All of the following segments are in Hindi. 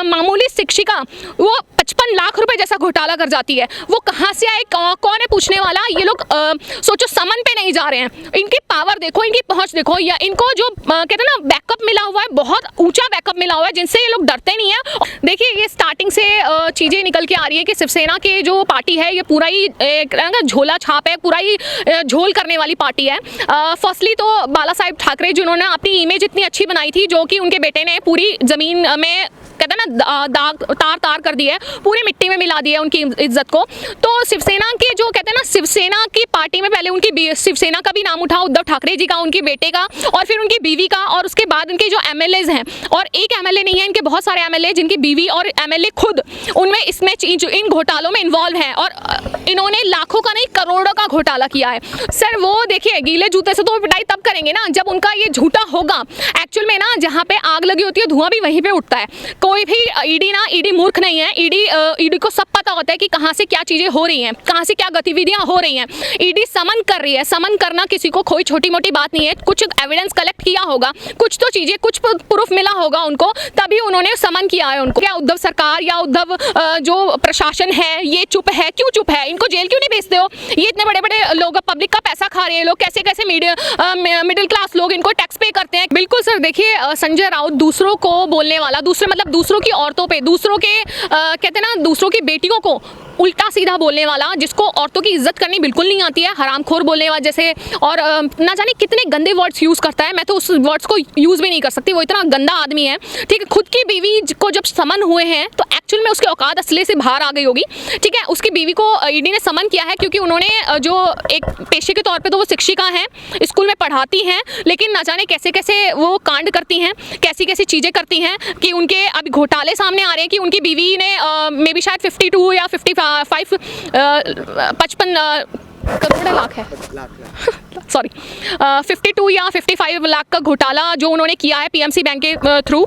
मामूली शिक्षिका वो 55 लाख रुपए जैसा घोटाला कर जाती है। वो कहाँ से आए, कौन है पूछने वाला। ये लोग सोचो समन पे नहीं जा रहे हैं। इनकी पावर देखो, इनकी पहुंच देखो, या इनको जो कहते हैं ना बैकअप मिला हुआ है, बहुत ऊंचा बैकअप मिला हुआ है, जिनसे ये लोग डरते नहीं है। देखिए ये स्टार्टिंग से चीज़ें निकल के आ रही है कि शिवसेना के जो पार्टी है ये पूरा ही झोला छाप है, पूरा ही झोल करने वाली पार्टी है। फर्स्टली तो बाला साहेब ठाकरे जिन्होंने अपनी इमेज इतनी अच्छी बनाई थी, जो कि उनके बेटे ने पूरी ज़मीन में कहते हैं ना दाग तार कर दी है, पूरी मिट्टी में मिला दी है उनकी इज्जत को। तो शिवसेना के जो कहते हैं ना, शिवसेना की पार्टी में पहले उनकी शिवसेना का भी नाम उठा, उद्धव ठाकरे जी का, उनके बेटे का, और फिर उनकी बीवी का, और उसके बाद उनके जो एमएलएज हैं, और एक एमएलए नहीं है, इनके बहुत सारे एमएलए जिनकी बीवी और एमएलए खुद उनमें इसमें इन घोटालों में इन्वॉल्व हैं, और इन्होंने लाखों का नहीं करोड़ों का घोटाला किया है। सर वो देखिए गीले जूते से तो पिटाई तब करेंगे ना जब उनका ये झूठा होगा। एक्चुअल में ना जहाँ पे आग लगी होती है धुआं भी वहीं पे उठता है। कोई भी ईडी मूर्ख नहीं है। ईडी को सब पता होता है कि कहाँ से क्या चीजें हो रही हैं, कहाँ से क्या गतिविधियां हो रही हैं। ईडी समन कर रही है। समन करना किसी को कोई छोटी मोटी बात नहीं है। कुछ एविडेंस कलेक्ट किया होगा, कुछ तो चीजें, कुछ प्रूफ मिला होगा उनको, तभी उन्होंने समन किया है उनको। क्या उद्धव सरकार या उद्धव जो प्रशासन है ये चुप है? क्यों चुप है? इनको जेल क्यों नहीं भेजते हो? ये इतने बड़े बड़े लोग पब्लिक का पैसा खा रहे हैं, लोग कैसे कैसे मिडिल क्लास लोग इनको टैक्स पे करते हैं। बिल्कुल सर, देखिए संजय राउत दूसरों को बोलने वाला, दूसरों की औरतों पे, दूसरों के कहते हैं ना दूसरों की बेटियों को उल्टा सीधा बोलने वाला, जिसको औरतों की इज्जत करनी बिल्कुल नहीं आती है, हरामखोर बोलने वाला जैसे, और ना जाने कितने गंदे वर्ड्स यूज़ करता है। मैं तो उस वर्ड्स को यूज़ भी नहीं कर सकती, वो इतना गंदा आदमी है। ठीक है, खुद की बीवी को जब समन हुए हैं तो एक्चुअल में उसकी औकात असले से बाहर आ गई होगी। ठीक है, उसकी बीवी को ईडी ने समन किया है क्योंकि उन्होंने जो एक पेशे के तौर पर तो वो शिक्षिका हैं, स्कूल में पढ़ाती हैं, लेकिन ना जाने कैसे कैसे वो कांड करती हैं, कैसी कैसी चीज़ें करती हैं कि उनके अभी घोटाले सामने आ रहे हैं कि उनकी बीवी ने मे बी शायद 52 या 55 करोड़ लाख है सॉरी 52 या 55 लाख का घोटाला जो उन्होंने किया है पीएमसी बैंक के थ्रू।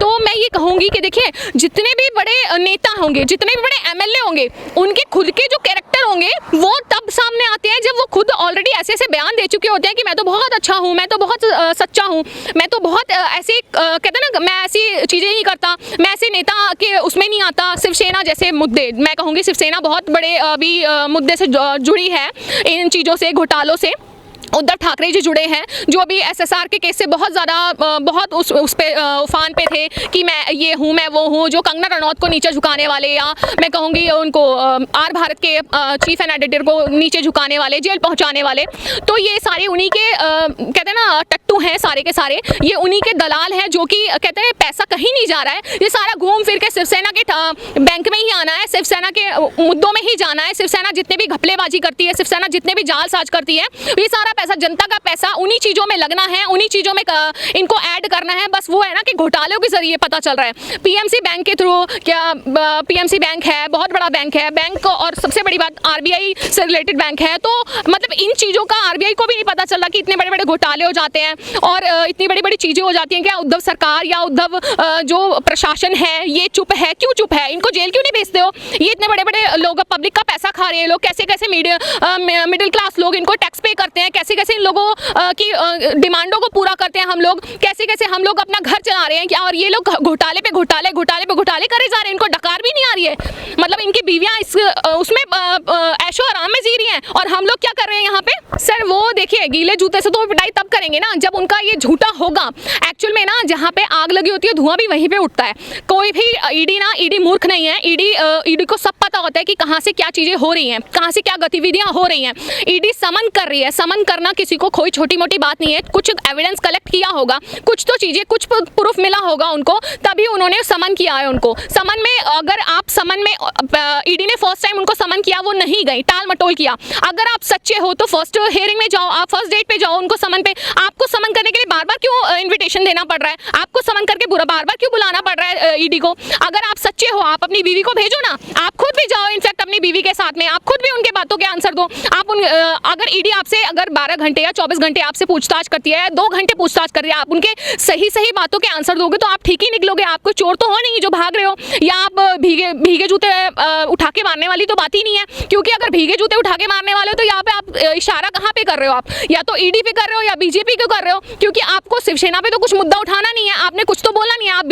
तो मैं ये कहूँगी कि देखिए जितने भी बड़े नेता होंगे, जितने भी बड़े एमएलए होंगे, उनके खुद के जो कैरेक्टर होंगे वो तब सामने आते हैं जब वो खुद ऑलरेडी ऐसे ऐसे बयान दे चुके होते हैं कि मैं तो बहुत अच्छा हूँ, मैं तो बहुत सच्चा हूँ, मैं तो बहुत ऐसे कहते हैं ना, मैं ऐसी चीज़ें नहीं करता, मैं ऐसे नेता के उसमें नहीं आता। शिवसेना जैसे मुद्दे, मैं कहूँगी शिवसेना बहुत बड़े अभी मुद्दे से जुड़ी है, इन चीज़ों से, घोटालों से। उद्धव ठाकरे जी जुड़े हैं जो अभी एसएसआर के केस से बहुत ज़्यादा बहुत उस पे उफान पे थे कि मैं ये हूँ, मैं वो हूँ, जो कंगना रनौत को नीचे झुकाने वाले, या मैं कहूँगी उनको आर भारत के चीफ एंड एडिटर को नीचे झुकाने वाले, जेल पहुँचाने वाले। तो ये सारे उन्हीं के कहते हैं ना टट्टू हैं, सारे के सारे ये उन्हीं के दलाल हैं, जो कि कहते हैं पैसा कहीं नहीं जा रहा है, ये सारा घूम फिर के शिवसेना के बैंक में ही आना है, शिवसेना के मुद्दों में ही जाना है। शिवसेना जितने भी घपलेबाजी करती है, शिवसेना जितने भी जालसाज करती है, ये सारा पैसा, जनता का पैसा उन्हीं चीज़ों में लगना है, उन्हीं चीज़ों में इनको ऐड करना है। बस वो है ना कि घोटालों के जरिए पता चल रहा है। पीएमसी बैंक के थ्रू, क्या पीएमसी बैंक है, बहुत बड़ा बैंक है बैंक, और सबसे बड़ी बात आरबीआई से रिलेटेड बैंक है। तो मतलब इन चीज़ों का आरबीआई को भी नहीं पता चल रहा कि इतने बड़े बड़े घोटाले हो जाते हैं और इतनी बड़ी बड़ी चीज़ें हो जाती हैं। क्या उद्धव सरकार या उद्धव जो प्रशासन है ये चुप है? क्यों चुप है? इनको जेल क्यों नहीं भेजते हो? ये इतने बड़े बड़े लोग पब्लिक का पैसा खा रहे हैं, लोग कैसे कैसे मिडिल क्लास लोग इनको टैक्स पे करते हैं, कैसे कैसे इन लोगों की डिमांडों को पूरा करते हैं हम लोग, कैसे कैसे हम लोग अपना घर चला रहे हैं क्या, और ये लोग घोटाले पे घोटाले करे जा रहे हैं। इनको डकार भी नहीं आ रही है, मतलब इनकी बीवियां उसमें ऐशो आराम में जी रही हैं, और हम लोग क्या कर रहे हैं यहाँ पे। सर वो देखिए गीले जूते से तो पिटाई तब करेंगे ना जब उनका ये झूठा होगा। एक्चुअल में ना जहाँ पे आग लगी होती है धुआं भी वहीं पे उठता है। कोई भी ईडी मूर्ख नहीं है। ईडी को सब पता होता है कि कहाँ से क्या चीजें हो रही हैं, कहाँ से क्या गतिविधियां हो रही हैं। ईडी समन कर रही है। समन करना किसी को कोई छोटी मोटी बात नहीं है। कुछ एविडेंस कलेक्ट किया होगा, कुछ तो चीजें, कुछ प्रूफ मिला होगा उनको, तभी उन्होंने समन किया है उनको। समन में अगर आप समन में ईडी ने फर्स्ट टाइम उनको समन किया, वो नहीं गई, टाल मटोल किया। अगर आप सच्चे हो तो फर्स्ट हियरिंग में जाओ, आप फर्स्ट डेट पे जाओ उनको समन पे। आपको समन करने के लिए बार बार क्यों इन्विटेशन देना पड़ रहा है? आपको समन करके बार बार क्यों बुलाना पड़ रहा है ईडी को? अगर आप सच्चे हो आप अपनी बीवी को भेजो ना, आप खुद भी जाओ, इनफैक्ट अपनी अपनी बीवी के साथ में, आप खुद भी उनके बातों के आंसर दो। आप अगर ईडी आपसे अगर 12 घंटे या 24 घंटे आपसे पूछताछ करती है, 2 घंटे पूछताछ कर रही है, आप उनके सही सही बातों के आंसर दोगे तो आप ठीक ही निकलोगे। आप कोई चोर तो हो नहीं जो भाग रहे हो, या आप भीगे जूते उठा के मारने वाली तो बात ही नहीं है। क्योंकि अगर भीगे जूते उठा के मारने वाले हो तो यहाँ पे आप इशारा कहाँ पे कर रहे हो? आप या तो ईडी पे कर रहे हो या बीजेपी को कर रहे हो, क्योंकि आपको शिवसेना पे तो कुछ मुद्दा उठाना नहीं है, आपने कुछ तो बोलना नहीं है। आप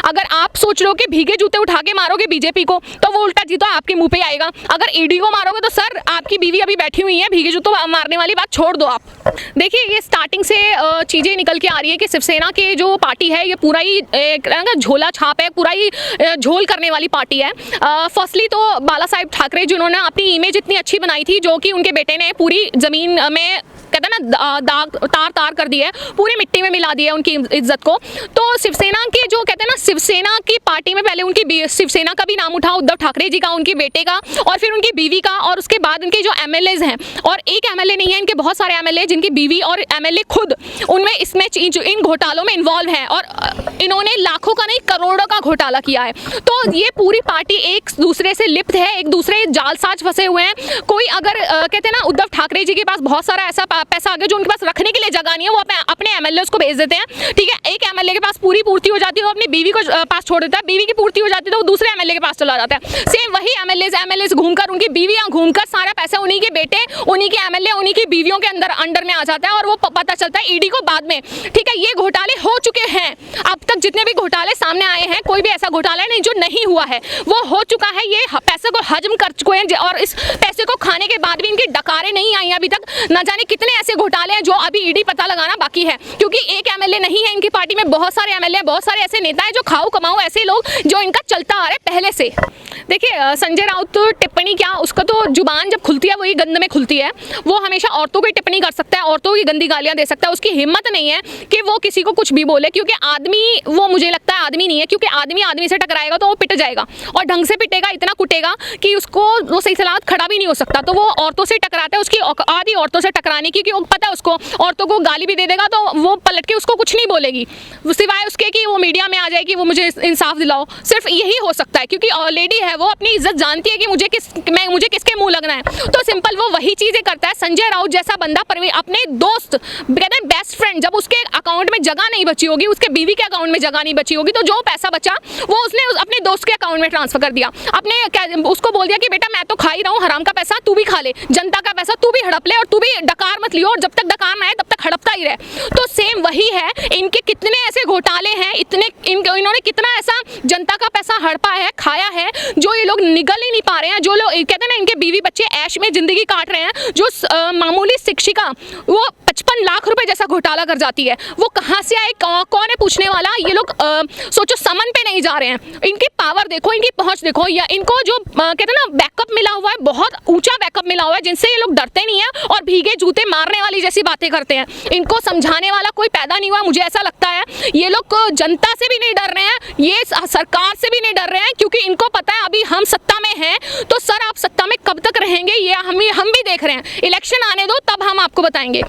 अगर आप सोच रहे हो कि भीगे जूते उठा के मारोगे बीजेपी को तो वो उल्टा जीतो आपके मुंह पे आएगा। अगर ईडी को मारोगे तो सर आपकी बीवी अभी बैठी हुई है, भीगे जूतों मारने वाली बात छोड़ दो आप। देखिए ये स्टार्टिंग से चीज़ें निकल के आ रही है कि शिवसेना के जो पार्टी है ये पूरा ही एक झोला छाप है, पूरा ही झोल करने वाली पार्टी है। फर्स्टली तो बाला साहेब ठाकरे जिन्होंने अपनी इमेज इतनी अच्छी बनाई थी, जो कि उनके बेटे ने पूरी ज़मीन में कहते हैं ना दाग तार कर दी है, पूरी मिट्टी में मिला दी है उनकी इज्जत को। तो शिवसेना के जो कहते हैं ना, शिवसेना की पार्टी में पहले उनकी शिवसेना का भी नाम उठा, उद्धव ठाकरे जी का, उनके बेटे का, और फिर उनकी बीवी का, और उसके बाद उनके जो एमएलएज हैं, और एक एमएलए नहीं है, इनके बहुत सारे एमएलए जिनकी बीवी और एमएलए खुद उनमें इसमें इन घोटालों में इन्वॉल्व हैं, और इन्होंने लाखों का नहीं करोड़ों का घोटाला किया है। तो ये पूरी पार्टी एक दूसरे से लिप्त है, एक दूसरे जालसाज फंसे हुए हैं। कोई अगर कहते हैं ना उद्धव ठाकरे जी के पास बहुत सारा ऐसा पैसा आ गया जो उनके पास रखने के लिए जगह नहीं है, वो अपने एमएलए को भेज देते हैं। ठीक है, एक एमएलए के पास पूरी पूर्ति हो जाती है, वो अपनी बीवी को पास छोड़ देता है, बीवी की पूर्ति हो जाती है तो वो दूसरे एमएलए के पास चला जाता है। सेम वही एमएलए घूमकर, उनकी बीवियां घूमकर, सारा पैसा उन्हीं के बेटे, उन्हीं के एमएलए, उन्हीं की बीवियों के अंडर में आ जाता है, और वो पता चलता है ईडी को बाद में। ठीक है, ये घोटाले हो चुके हैं, अब तक जितने भी घोटाले सामने आए हैं, कोई भी ऐसा घोटाला नहीं जो नहीं हुआ है, वो हो चुका है। ये पैसे को हजम कर चुके हैं, और इस पैसे को खाने के बाद भी इनकी डकारें नहीं आई अभी तक। न जाने कितने ऐसे घोटाले हैं जो अभी ईडी पता लगाना बाकी है, क्योंकि एक एमएलए नहीं है इनकी पार्टी में, बहुत सारे एमएलए, बहुत सारे ऐसे नेता हैं जो खाओ कमाओ ऐसे लोग जो इनका चलता आ रहा है पहले से। देखिए संजय राउत तो टिप्पणी क्या, उसका तो जुबान जब खुलती है वही गंद में खुलती है। वो हमेशा औरतों की टिप्पणी कर सकता है, औरतों की गंदी गालियां दे सकता है, उसकी हिम्मत नहीं है कि वो किसी को कुछ भी बोले, क्योंकि आदमी वो मुझे लगता है आदमी नहीं है, क्योंकि आदमी से टकराएगा तो वो पिट जाएगा, और ढंग से पिटेगा, इतना कुटेगा कि उसको वो सही सलामत खड़ा भी नहीं हो सकता। तो वो औरतों से टकराता है, उसकी आदि औरतों से टकराने की, क्योंकि पता है उसको औरतों को गाली भी दे देगा तो वो पलट के उसको कुछ नहीं बोलेगी, सिवाय उसके कि वो मीडिया में आ जाए कि वो मुझे इंसाफ दिलाओ। सिर्फ यही हो सकता है, क्योंकि लेडी है, वो अपनी इज्जत जानती है कि मुझे किसके मुंह लगना है, तो सिंपल वो वही चीजें करता है। संजय राउत जैसा बंदा अपने दोस्त, कहते हैं बेस्ट फ्रेंड, जब उसके अकाउंट में जगह नहीं बची होगी, उसके बीवी के अकाउंट में जगह नहीं बची होगी, तो जो पैसा बचा वो उसने अपने दोस्त के अकाउंट में ट्रांसफर कर दिया। उसको बोल दिया कि बेटा मैं तो खा ही रहा हूँ हराम का पैसा, तू भी खा ले, जनता का पैसा तू भी हड़प ले, और तू भी डकार मत लियो, और जब तक डकार ना आए तब तक हड़पता ही रहे। तो सेम वही है, इनके कितने ऐसे घोटाले हैं, इन्होंने कितना ऐसा जनता का पैसा हड़पा है, खाया है, जो ये लोग निगल ही नहीं पा रहे हैं। जो लोग कहते हैं ना इनके बीवी बच्चे ऐश में जिंदगी काट रहे हैं, जो मामूली शिक्षिका वो 55 लाख रुपए जैसा घोटाला कर जाती है, वो कहाँ से आए, कौन है पूछने वाला। ये लोग सोचो समन पे नहीं जा रहे हैं, इनकी पावर देखो, इनकी पहुंच देखो, या इनको जो कहते हैं ना बैकअप मिला हुआ है, बहुत ऊंचा बैकअप मिला हुआ है, जिनसे ये लोग डरते नहीं है और भीगे जूते मारने वाली जैसी बातें करते हैं। इनको समझाने वाला कोई पैदा नहीं हुआ, मुझे ऐसा लगता है। ये लोग जनता से भी नहीं डर रहे हैं, ये सरकार से भी नहीं डर रहे हैं, क्योंकि इनको पता है अभी हम सत्ता में हैं, तो सर आप सत्ता में कब तक रहेंगे ये हम भी देख रहे हैं। इलेक्शन आने दो, तब हम आपको बताएंगे।